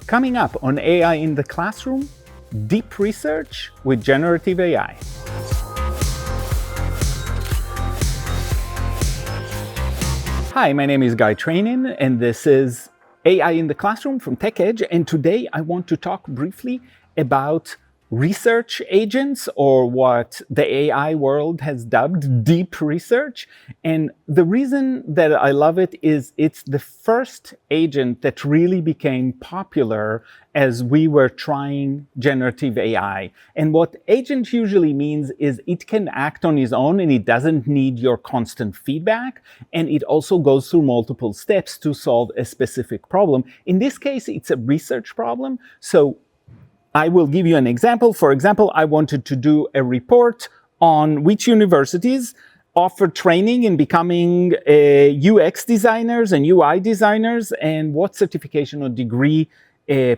Coming up on AI in the Classroom, deep research with generative AI. Hi, my name is Guy Trainin, and this is AI in the Classroom from TechEdge. And today I want to talk briefly about research agents, or what the AI world has dubbed deep research. And the reason that I love it is it's the first agent that really became popular as we were trying generative AI. And what agent usually means is it can act on its own and it doesn't need your constant feedback. And it also goes through multiple steps to solve a specific problem. In this case, it's a research problem. So I will give you an example. For example, I wanted to do a report on which universities offer training in becoming UX designers and UI designers, and what certification or degree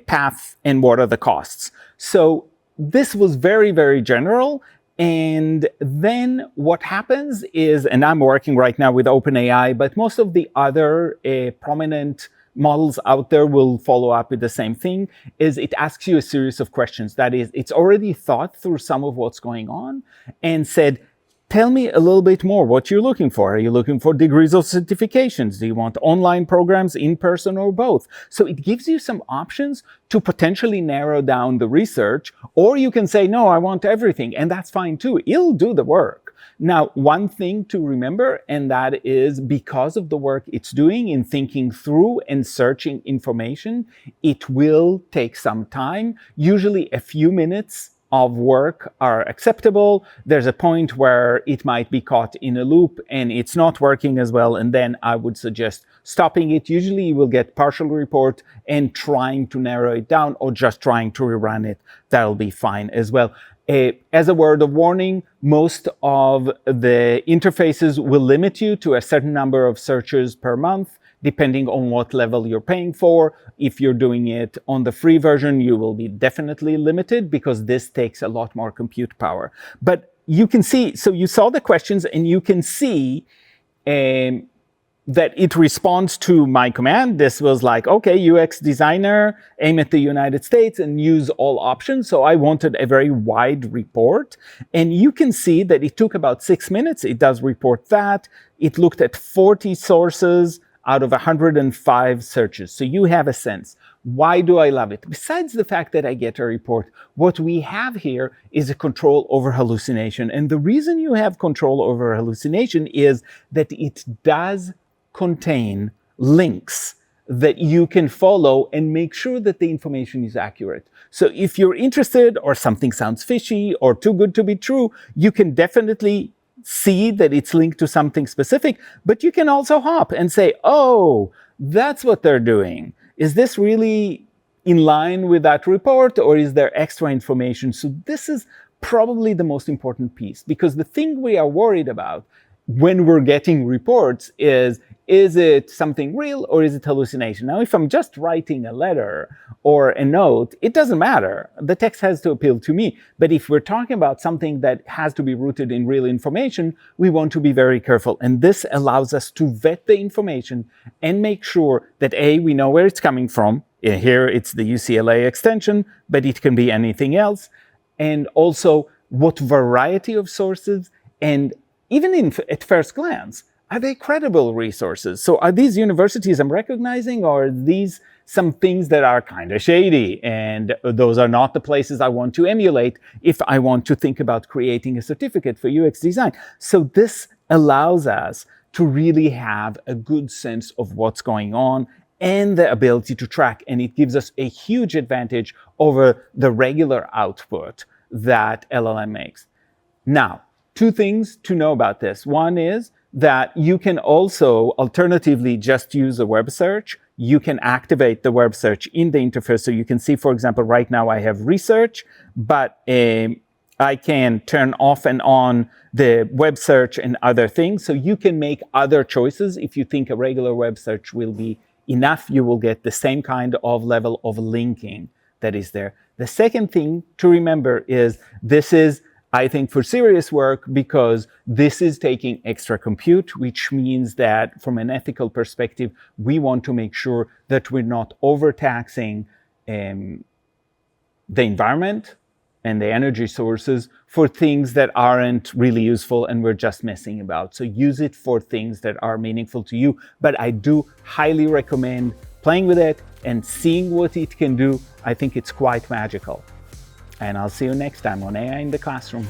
path and what are the costs. So this was very, very general. And then what happens is, and I'm working right now with OpenAI, but most of the other prominent models out there will follow up with the same thing, is it asks you a series of questions. That is, it's already thought through some of what's going on and said, tell me a little bit more what you're looking for. Are you looking for degrees or certifications? Do you want online programs, in person, or both? So it gives you some options to potentially narrow down the research, or you can say, no, I want everything, and that's fine too. It'll do the work. Now, one thing to remember, and that is because of the work it's doing in thinking through and searching information, it will take some time. Usually a few minutes of work are acceptable. There's a point where it might be caught in a loop and it's not working as well, and then I would suggest stopping it. Usually you will get partial report and trying to narrow it down, or just trying to rerun it. That'll be fine as well. As a word of warning, most of the interfaces will limit you to a certain number of searches per month, depending on what level you're paying for. If you're doing it on the free version, you will be definitely limited, because this takes a lot more compute power. But you can see, so you saw the questions, and you can see that it responds to my command. This was like, okay, UX designer, aim at the United States and use all options. So I wanted a very wide report. And you can see that it took about 6 minutes. It does report that. It looked at 40 sources out of 105 searches. So you have a sense. Why do I love it? Besides the fact that I get a report, what we have here is a control over hallucination. And the reason you have control over hallucination is that it does contain links that you can follow and make sure that the information is accurate. So if you're interested, or something sounds fishy or too good to be true, you can definitely see that it's linked to something specific, but you can also hop and say, oh, that's what they're doing. Is this really in line with that report, or is there extra information? So this is probably the most important piece, because the thing we are worried about when we're getting reports is it something real or is it hallucination? Now, if I'm just writing a letter or a note, it doesn't matter. The text has to appeal to me. But if we're talking about something that has to be rooted in real information, we want to be very careful. And this allows us to vet the information and make sure that A, we know where it's coming from. Here it's the UCLA extension, but it can be anything else. And also what variety of sources, and even at first glance, are they credible resources? So are these universities I'm recognizing, or are these some things that are kind of shady? And those are not the places I want to emulate if I want to think about creating a certificate for UX design. So this allows us to really have a good sense of what's going on and the ability to track. And it gives us a huge advantage over the regular output that LLM makes. Now, two things to know about this. One is that you can also alternatively just use a web search. You can activate the web search in the interface. So you can see, for example, right now I have research, but I can turn off and on the web search and other things. So you can make other choices. If you think a regular web search will be enough, you will get the same kind of level of linking that is there. The second thing to remember is this is, I think, for serious work, because this is taking extra compute, which means that from an ethical perspective, we want to make sure that we're not overtaxing the environment and the energy sources for things that aren't really useful and we're just messing about. So use it for things that are meaningful to you. But I do highly recommend playing with it and seeing what it can do. I think it's quite magical. And I'll see you next time on AI in the Classroom.